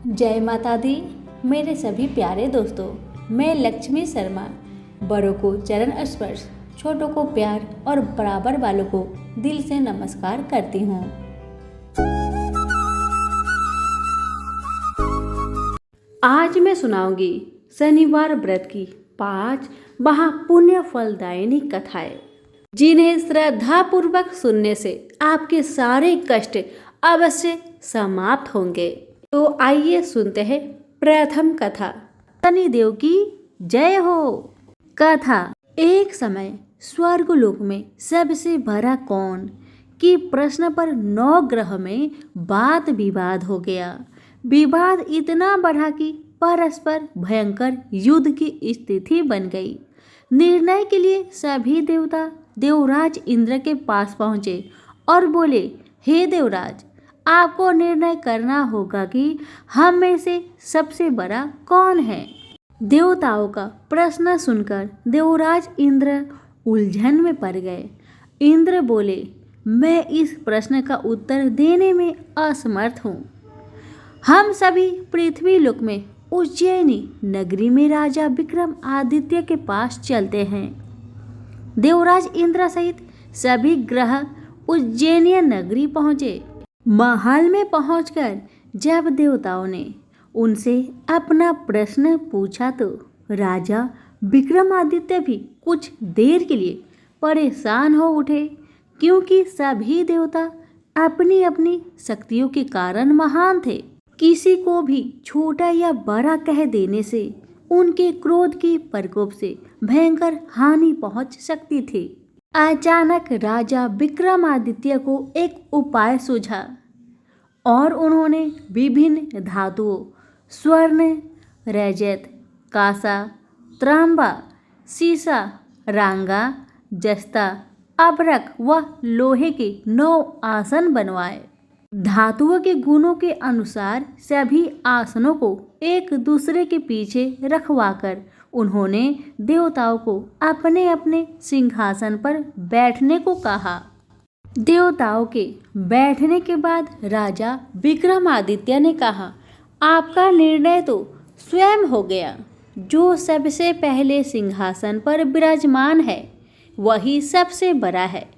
जय माता दी। मेरे सभी प्यारे दोस्तों, मैं लक्ष्मी शर्मा बड़ों को चरण स्पर्श, छोटों को प्यार और बराबर वालों को दिल से नमस्कार करती हूँ। आज मैं सुनाऊंगी शनिवार व्रत की 5 महापुण्य फलदायिनी कथाएं, जिन्हें श्रद्धापूर्वक सुनने से आपके सारे कष्ट अवश्य समाप्त होंगे। तो आइए सुनते हैं प्रथम कथा। शनिदेव की जय हो। कथा। एक समय स्वर्गलोक में सबसे बड़ा कौन कि प्रश्न पर 9 ग्रह में वाद विवाद हो गया। विवाद इतना बढ़ा कि परस्पर भयंकर युद्ध की स्थिति बन गई। निर्णय के लिए सभी देवता देवराज इंद्र के पास पहुंचे और बोले, हे देवराज, आपको निर्णय करना होगा कि हम में से सबसे बड़ा कौन है। देवताओं का प्रश्न सुनकर देवराज इंद्र उलझन में पड़ गए। इंद्र बोले, मैं इस प्रश्न का उत्तर देने में असमर्थ हूँ। हम सभी पृथ्वी लोक में उज्जैनी नगरी में राजा विक्रम आदित्य के पास चलते हैं। देवराज इंद्र सहित सभी ग्रह उज्जैनी नगरी पहुँचे। महल में पहुंचकर जब देवताओं ने उनसे अपना प्रश्न पूछा तो राजा विक्रमादित्य भी कुछ देर के लिए परेशान हो उठे, क्योंकि सभी देवता अपनी अपनी शक्तियों के कारण महान थे। किसी को भी छोटा या बड़ा कह देने से उनके क्रोध के प्रकोप से भयंकर हानि पहुंच सकती थी। अचानक राजा विक्रमादित्य को एक उपाय सूझा और उन्होंने विभिन्न धातुओं स्वर्ण, रजत, कांसा, तांबा, सीसा, रांगा, जस्ता, अभ्रक व लोहे के 9 आसन बनवाए। धातुओं के गुणों के अनुसार सभी आसनों को एक दूसरे के पीछे रखवाकर उन्होंने देवताओं को अपने अपने सिंहासन पर बैठने को कहा। देवताओं के बैठने के बाद राजा विक्रमादित्य ने कहा, आपका निर्णय तो स्वयं हो गया। जो सबसे पहले सिंहासन पर विराजमान है वही सबसे बड़ा है।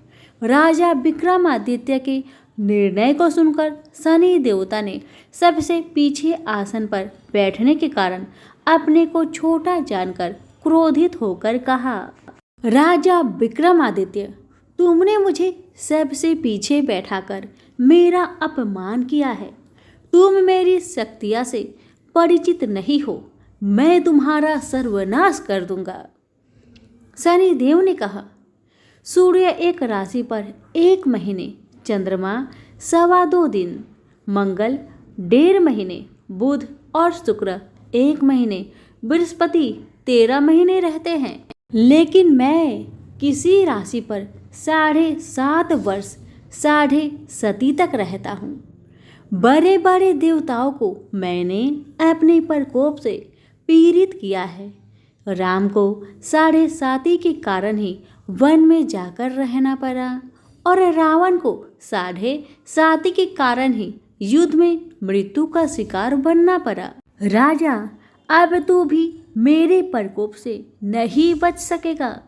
राजा विक्रमादित्य के निर्णय को सुनकर शनि देवता ने सबसे पीछे आसन पर बैठने के कारण अपने को छोटा जानकर क्रोधित होकर कहा, राजा विक्रमादित्य, तुमने मुझे सबसे पीछे बैठाकर मेरा अपमान किया है। तुम मेरी शक्तियाँ से परिचित नहीं हो। मैं तुम्हारा सर्वनाश कर दूंगा। शनिदेव ने कहा, सूर्य एक राशि पर 1 महीने, चंद्रमा 2.25 दिन, मंगल 1.5 महीने, बुध और शुक्र 1 महीने, बृहस्पति 13 महीने रहते हैं। लेकिन मैं किसी राशि पर 7.5 वर्ष 7.5 तक रहता हूँ। बड़े बड़े देवताओं को मैंने अपने प्रकोप से पीड़ित किया है। राम को 7.5 के कारण ही वन में जाकर रहना पड़ा और रावण को 7.5 के कारण ही युद्ध में मृत्यु का शिकार बनना पड़ा। राजा, अब तू भी मेरे प्रकोप से नहीं बच सकेगा।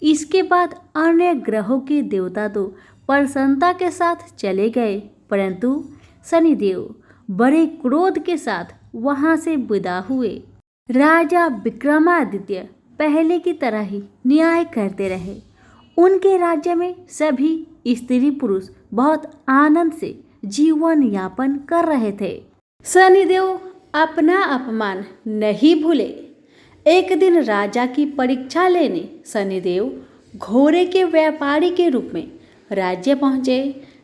इसके बाद अन्य ग्रहों के देवता तो प्रसन्नता के साथ चले गए, परंतु शनिदेव बड़े क्रोध के साथ वहां से विदा हुए। राजा विक्रमादित्य पहले की तरह ही न्याय करते रहे। उनके राज्य में सभी स्त्री पुरुष बहुत आनंद से जीवन यापन कर रहे थे। शनिदेव अपना अपमान नहीं भूले। एक दिन राजा की परीक्षा लेने शनिदेव घोड़े के व्यापारी के रूप में राज्य पहुंचे।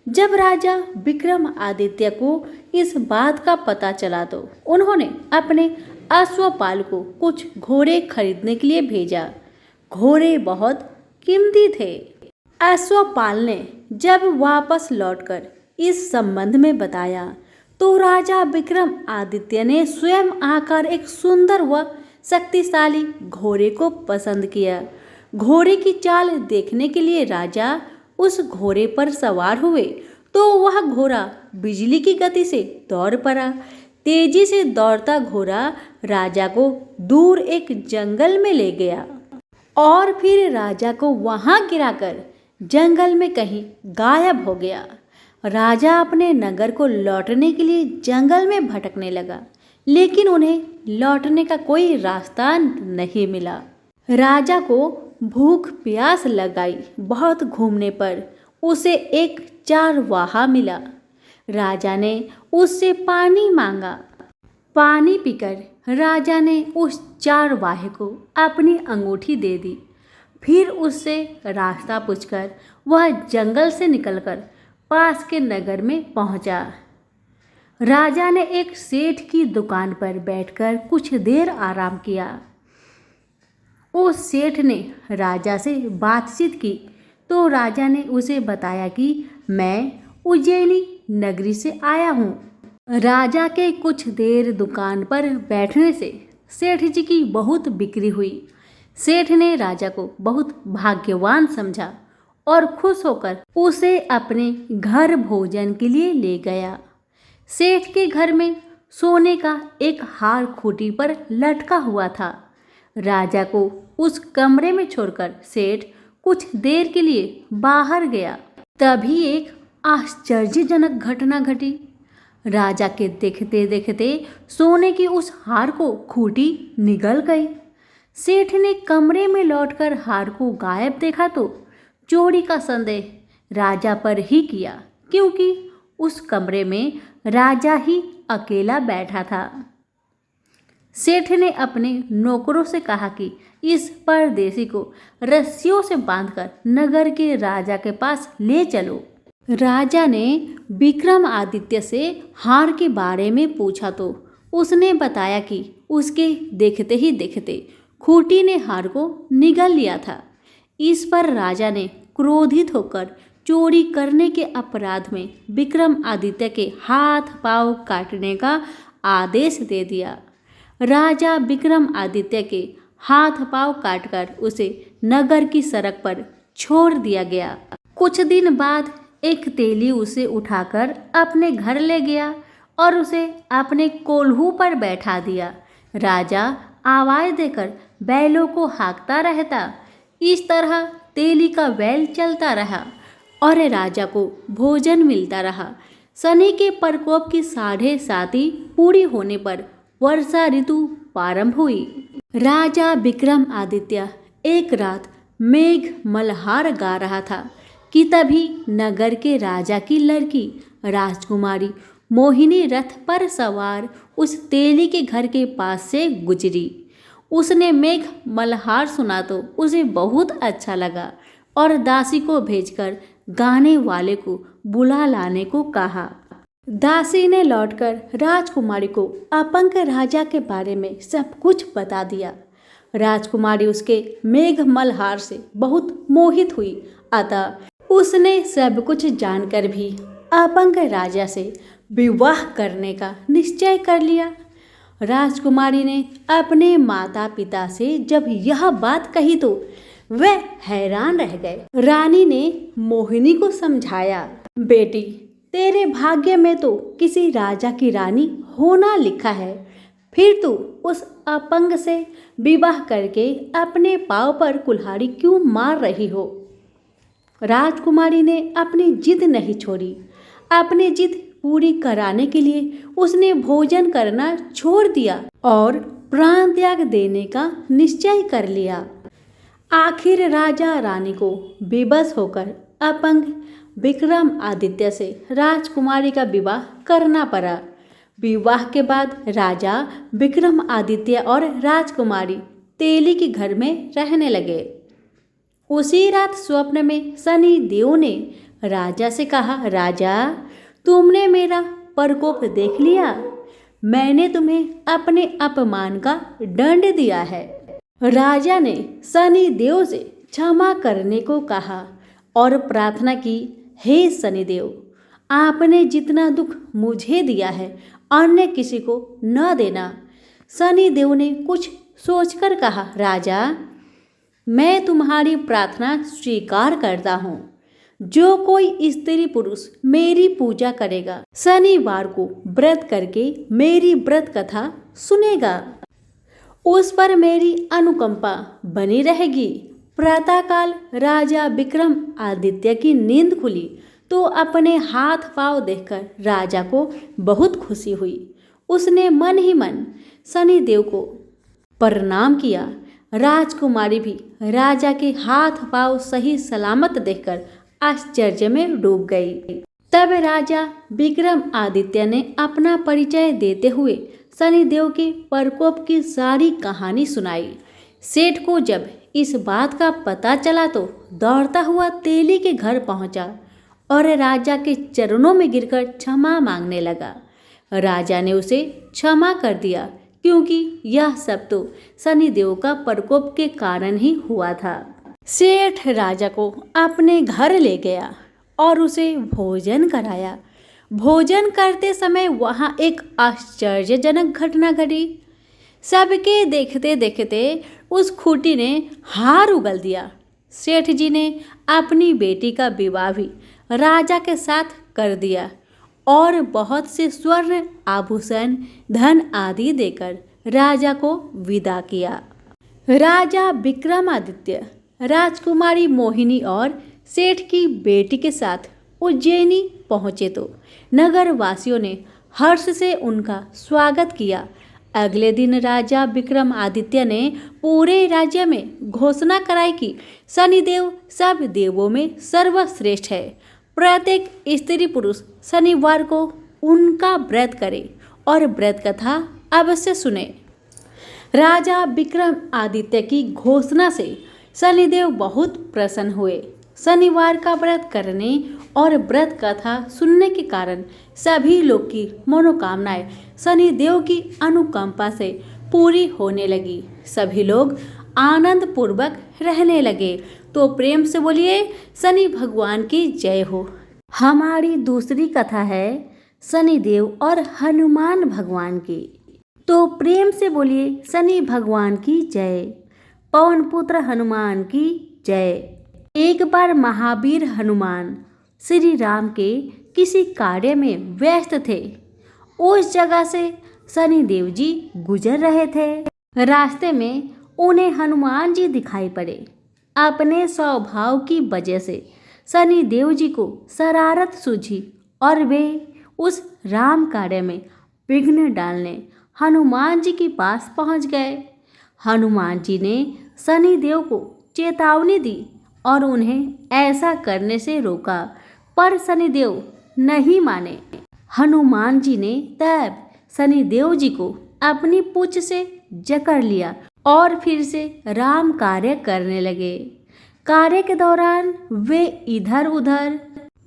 जब राजा विक्रमादित्य को इस बात का पता चला तो उन्होंने अपने अश्वपाल को कुछ घोड़े खरीदने के लिए भेजा। घोड़े बहुत कीमती थे। अश्वपाल ने जब वापस लौटकर इस संबंध में बताया तो राजा विक्रमादित्य ने स्वयं आकर एक सुंदर व शक्तिशाली घोड़े को पसंद किया। घोड़े की चाल देखने के लिए राजा उस घोड़े पर सवार हुए तो वह घोड़ा बिजली की गति से दौड़ पड़ा। तेजी से दौड़ता घोड़ा राजा को दूर एक जंगल में ले गया और फिर राजा को वहां गिराकर जंगल में कहीं गायब हो गया। राजा अपने नगर को लौटने के लिए जंगल में भटकने लगा, लेकिन उन्हें लौटने का कोई रास्ता नहीं मिला। राजा को भूख प्यास लगाई। बहुत घूमने पर उसे एक चारवाहा मिला। राजा ने उससे पानी मांगा। पानी पीकर राजा ने उस चारवाहे को अपनी अंगूठी दे दी। फिर उससे रास्ता पूछकर वह जंगल से निकलकर पास के नगर में पहुंचा। राजा ने एक सेठ की दुकान पर बैठकर कुछ देर आराम किया। उस सेठ ने राजा से बातचीत की तो राजा ने उसे बताया कि मैं उज्जैनी नगरी से आया हूँ। राजा के कुछ देर दुकान पर बैठने से सेठ जी की बहुत बिक्री हुई। सेठ ने राजा को बहुत भाग्यवान समझा और खुश होकर उसे अपने घर भोजन के लिए ले गया। सेठ के घर में सोने का एक हार खूंटी पर लटका हुआ था। राजा को उस कमरे में छोड़कर सेठ कुछ देर के लिए बाहर गया। तभी एक आश्चर्यजनक घटना घटी। राजा के देखते देखते सोने की उस हार को खूंटी निगल गई। सेठ ने कमरे में लौटकर हार को गायब देखा तो चोरी का संदेह राजा पर ही किया, क्योंकि उस कमरे में राजा ही अकेला बैठा था। सेठ ने अपने नौकरों से कहा कि इस परदेसी को रस्सियों से बांधकर नगर के राजा के पास ले चलो। राजा ने विक्रमादित्य से हार के बारे में पूछा तो उसने बताया कि उसके देखते ही देखते खूंटी ने हार को निगल लिया था। इस पर राजा ने क्रोधित होकर चोरी करने के अपराध में विक्रमादित्य के हाथ पांव काटने का आदेश दे दिया। राजा विक्रमादित्य के हाथ पांव काटकर उसे नगर की सड़क पर छोड़ दिया गया। कुछ दिन बाद एक तेली उसे उठाकर अपने घर ले गया और उसे अपने कोल्हू पर बैठा दिया। राजा आवाज देकर बैलों को हाँकता रहता। इस तरह तेली का बैल चलता रहा और राजा को भोजन मिलता रहा। शनि के प्रकोप की 7.5 पूरी होने पर वर्षा ऋतु प्रारंभ हुई। राजा विक्रमादित्य एक रात मेघ मल्हार गा रहा था कि तभी नगर के राजा की लड़की राजकुमारी मोहिनी रथ पर सवार उस तेली के घर के पास से गुजरी। उसने मेघ मल्हार सुना तो उसे बहुत अच्छा लगा और दासी को भेजकर गाने वाले को बुला लाने को कहा। दासी ने लौटकर राजकुमारी को अपंग राजा के बारे में सब कुछ बता दिया। राजकुमारी उसके मेघ मल्हार से बहुत मोहित हुई, अतः उसने सब कुछ जानकर भी अपंग राजा से विवाह करने का निश्चय कर लिया। राजकुमारी ने अपने माता पिता से जब यह बात कही तो वे हैरान रह गए। रानी ने मोहिनी को समझाया, बेटी तेरे भाग्य में तो किसी राजा की रानी होना लिखा है, फिर तू उस अपंग से विवाह करके अपने पांव पर कुल्हाड़ी क्यों मार रही हो। राजकुमारी ने अपनी जिद नहीं छोड़ी। अपनी जिद पूरी कराने के लिए उसने भोजन करना छोड़ दिया और प्राण त्याग देने का निश्चय कर लिया। आखिर राजा रानी को बेबस होकर अपंग विक्रमादित्य से राजकुमारी का विवाह करना पड़ा। विवाह के बाद राजा विक्रमादित्य और राजकुमारी तेली के घर में रहने लगे। उसी रात स्वप्न में शनि देव ने राजा से कहा, राजा तुमने मेरा प्रकोप देख लिया। मैंने तुम्हें अपने अपमान का दंड दिया है। राजा ने शनि देव से क्षमा करने को कहा और प्रार्थना की, हे शनिदेव, आपने जितना दुख मुझे दिया है अन्य किसी को न देना। शनिदेव ने कुछ सोचकर कहा, राजा मैं तुम्हारी प्रार्थना स्वीकार करता हूँ। जो कोई स्त्री पुरुष मेरी पूजा करेगा, शनिवार को व्रत करके मेरी व्रत कथा सुनेगा, उस पर मेरी अनुकंपा बनी रहेगी। प्रातःकाल राजा विक्रम आदित्य की नींद खुली तो अपने हाथ पांव देखकर राजा को बहुत खुशी हुई। उसने मन ही मन शनिदेव को प्रणाम किया। राजकुमारी भी राजा के हाथ पांव सही सलामत देखकर आश्चर्य में डूब गई। तब राजा विक्रम आदित्य ने अपना परिचय देते हुए शनिदेव के प्रकोप की सारी कहानी सुनाई। सेठ को जब इस बात का पता चला तो दौड़ता हुआ तेली के घर पहुंचा और राजा के चरणों में गिरकर क्षमा मांगने लगा। राजा ने उसे क्षमा कर दिया क्योंकि यह सब तो शनिदेव का प्रकोप के कारण ही हुआ था। सेठ राजा को अपने घर ले गया और उसे भोजन कराया। भोजन करते समय वहाँ एक आश्चर्यजनक घटना घटी। सबके देखते देखते उस खूंटी ने हार उगल दिया। सेठ जी ने अपनी बेटी का विवाह भी राजा के साथ कर दिया और बहुत से स्वर्ण आभूषण धन आदि देकर राजा को विदा किया। राजा विक्रमादित्य राजकुमारी मोहिनी और सेठ की बेटी के साथ उज्जैनी पहुँचे तो नगर वासियों ने हर्ष से उनका स्वागत किया। अगले दिन राजा विक्रमादित्य ने पूरे राज्य में घोषणा कराई कि शनिदेव सब देवों में सर्वश्रेष्ठ है। प्रत्येक स्त्री पुरुष शनिवार को उनका व्रत करे और व्रत कथा अवश्य सुने। राजा विक्रमादित्य की घोषणा से शनिदेव बहुत प्रसन्न हुए। शनिवार का व्रत करने और व्रत कथा सुनने के कारण सभी लोग की मनोकामनाएं शनिदेव की अनुकंपा से पूरी होने लगी। सभी लोग आनंद पूर्वक रहने लगे। तो प्रेम से बोलिए शनि भगवान की जय हो। हमारी दूसरी कथा है शनिदेव और हनुमान भगवान की। तो प्रेम से बोलिए शनि भगवान की जय, पवन पुत्र हनुमान की जय। एक बार महावीर हनुमान श्री राम के किसी कार्य में व्यस्त थे। उस जगह से शनिदेव जी गुजर रहे थे। रास्ते में उन्हें हनुमान जी दिखाई पड़े। अपने स्वभाव की वजह से शनिदेव जी को शरारत सूझी और वे उस राम कार्य में विघ्न डालने हनुमान जी के पास पहुंच गए। हनुमान जी ने शनिदेव को चेतावनी दी और उन्हें ऐसा करने से रोका, पर शनिदेव नहीं माने। हनुमान जी ने तब शनिदेव जी को अपनी पूंछ से जकड़ लिया और फिर से राम कार्य करने लगे। कार्य के दौरान वे इधर उधर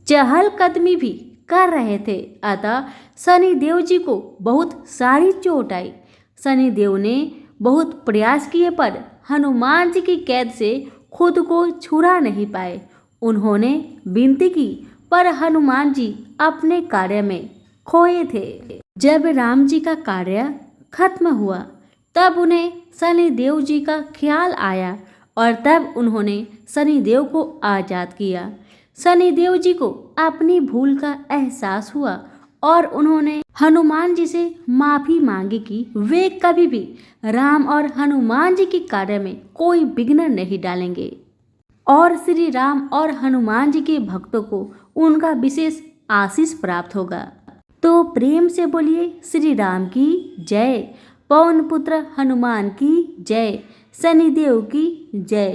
चहलकदमी भी कर रहे थे, अतः शनिदेव जी को बहुत सारी चोट आई। शनिदेव ने बहुत प्रयास किए पर हनुमान जी की कैद से खुद को छुड़ा नहीं पाए। उन्होंने विनती की पर हनुमान जी अपने कार्य में खोए थे। जब राम जी का कार्य खत्म हुआ तब उन्हें शनिदेव जी का ख्याल आया और तब उन्होंने शनिदेव को आजाद किया। शनिदेव जी को अपनी भूल का एहसास हुआ और उन्होंने हनुमान जी से माफी मांगी कि वे कभी भी राम और हनुमान जी के कार्य में कोई विघ्न नहीं डालेंगे और श्री राम और हनुमान जी के भक्तों को उनका विशेष आशीष प्राप्त होगा। तो प्रेम से बोलिए श्री राम की जय, पवन पुत्र हनुमान की जय, शनिदेव की जय।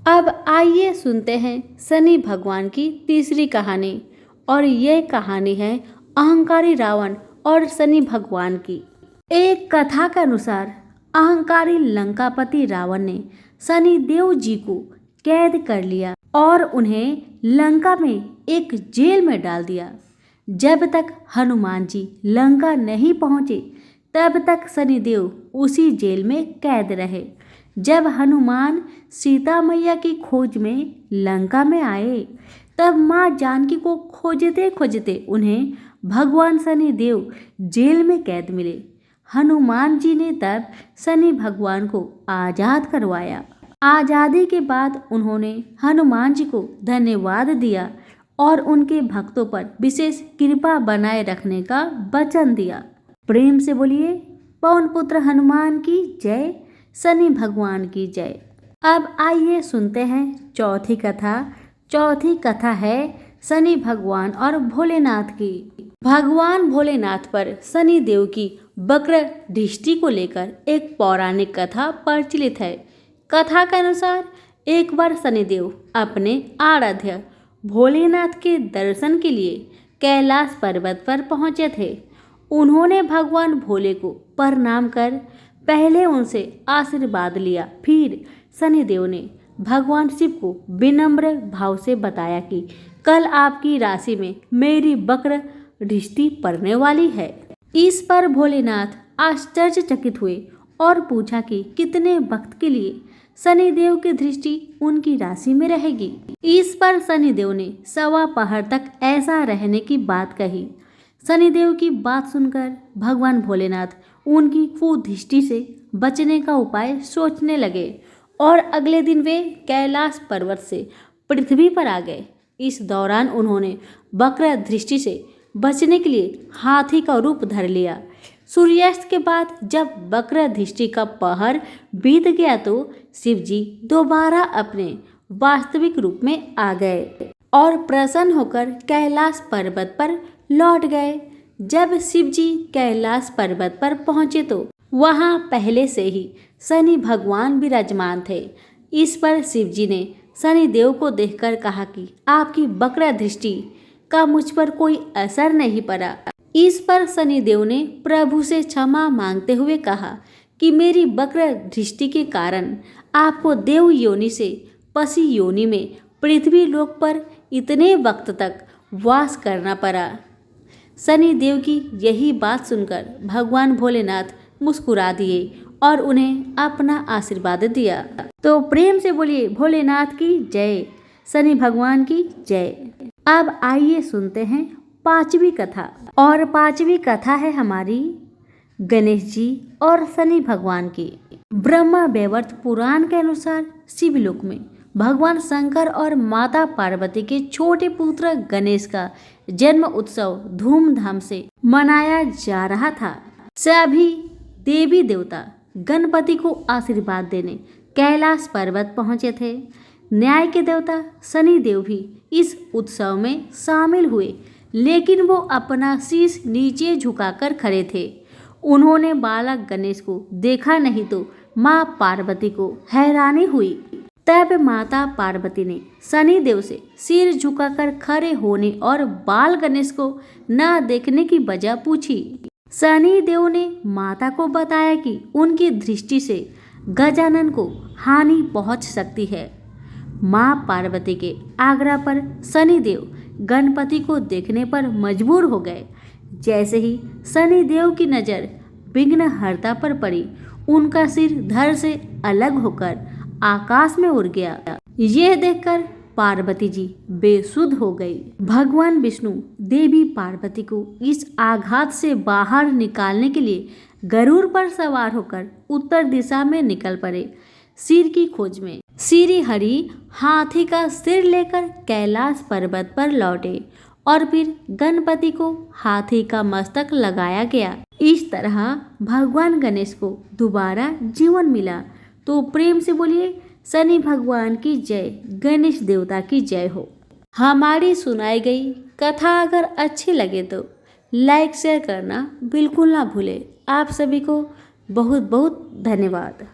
अब आइए सुनते हैं शनि भगवान की तीसरी कहानी और ये कहानी है अहंकारी रावण और शनि भगवान की। एक कथा के अनुसार अहंकारी लंकापति रावण ने शनिदेव जी को कैद कर लिया और उन्हें लंका में एक जेल में डाल दिया। जब तक हनुमान जी लंका नहीं पहुंचे तब तक शनिदेव उसी जेल में कैद रहे। जब हनुमान सीता मैया की खोज में लंका में आए तब माँ जानकी को खोजते खोजते उन्हें भगवान शनिदेव जेल में कैद मिले। हनुमान जी ने तब शनि भगवान को आजाद करवाया आज़ादी के बाद उन्होंने हनुमान जी को धन्यवाद दिया और उनके भक्तों पर विशेष कृपा बनाए रखने का वचन दिया। प्रेम से बोलिए पवन पुत्र हनुमान की जय, शनि भगवान की जय। अब आइए सुनते हैं चौथी कथा। चौथी कथा है शनि भगवान और भोलेनाथ की। भगवान भोलेनाथ पर शनि देव की वक्र दृष्टि को लेकर एक पौराणिक कथा प्रचलित है। कथा के अनुसार एक बार शनिदेव अपने आराध्य भोलेनाथ के दर्शन के लिए कैलाश पर्वत पर पहुंचे थे। उन्होंने भगवान भोले को प्रणाम कर पहले उनसे आशीर्वाद लिया। फिर शनिदेव ने भगवान शिव को विनम्र भाव से बताया कि कल आपकी राशि में मेरी वक्र दृष्टि पड़ने वाली है। इस पर भोलेनाथ आश्चर्यचकित हुए और पूछा कि कितने वक्त के लिए शनिदेव की दृष्टि उनकी राशि में रहेगी। इस पर शनिदेव ने 1.25 पहर तक ऐसा रहने की बात कही। शनिदेव की बात सुनकर भगवान भोलेनाथ उनकी कुदृष्टि से बचने का उपाय सोचने लगे और अगले दिन वे कैलाश पर्वत से पृथ्वी पर आ गए। इस दौरान उन्होंने वक्र दृष्टि से बचने के लिए हाथी का रूप धर लिया। सूर्यास्त के बाद जब वक्र दृष्टि का पहर बीत गया तो शिव जी दोबारा अपने वास्तविक रूप में आ गए और प्रसन्न होकर कैलाश पर्वत पर लौट गए। जब शिव जी कैलाश पर्वत पर पहुंचे तो वहां पहले से ही शनि भगवान विराजमान थे। इस पर शिव जी ने शनि देव को देखकर कहा कि आपकी वक्र दृष्टि का मुझ पर कोई असर नहीं पड़ा। इस पर शनि देव ने प्रभु से क्षमा मांगते हुए कहा कि मेरी वक्र दृष्टि के कारण आपको देव योनि से पशी योनि में पृथ्वी लोक पर इतने वक्त तक वास करना पड़ा। शनि देव की यही बात सुनकर भगवान भोलेनाथ मुस्कुरा दिए और उन्हें अपना आशीर्वाद दिया। तो प्रेम से बोलिए भोलेनाथ की जय, शनि भगवान की जय। अब आइए सुनते हैं पांचवी कथा। और पांचवी कथा है हमारी गणेश जी और शनि भगवान की। ब्रह्मा वैवर्त पुराण के अनुसार शिवलोक में भगवान शंकर और माता पार्वती के छोटे पुत्र गणेश का जन्म उत्सव धूमधाम से मनाया जा रहा था। सभी देवी देवता गणपति को आशीर्वाद देने कैलाश पर्वत पहुंचे थे। न्याय के देवता शनि देव भी इस उत्सव में शामिल हुए, लेकिन वो अपना शीश नीचे झुकाकर खड़े थे। उन्होंने बालक गणेश को देखा नहीं तो माँ पार्वती को हैरानी हुई। तब माता पार्वती ने शनि देव से सिर झुकाकर खड़े होने और बाल गणेश को न देखने की वजह पूछी। शनि देव ने माता को बताया कि उनकी दृष्टि से गजानन को हानि पहुंच सकती है। माँ पार्वती के आग्रह पर शनि देव गणपति को देखने पर मजबूर हो गए। जैसे ही शनि देव की नज़र विघ्नहर्ता पर पड़ी, उनका सिर धड़ से अलग होकर आकाश में उड़ गया। यह देखकर पार्वती जी बेसुध हो गई। भगवान विष्णु देवी पार्वती को इस आघात से बाहर निकालने के लिए गरुड़ पर सवार होकर उत्तर दिशा में निकल पड़े सिर की खोज में। श्री हरि हाथी का सिर लेकर कैलाश पर्वत पर लौटे और फिर गणपति को हाथी का मस्तक लगाया गया। इस तरह भगवान गणेश को दोबारा जीवन मिला। तो प्रेम से बोलिए शनि भगवान की जय, गणेश देवता की जय हो। हमारी सुनाई गई कथा अगर अच्छी लगे तो लाइक शेयर करना बिल्कुल ना भूले। आप सभी को बहुत बहुत धन्यवाद।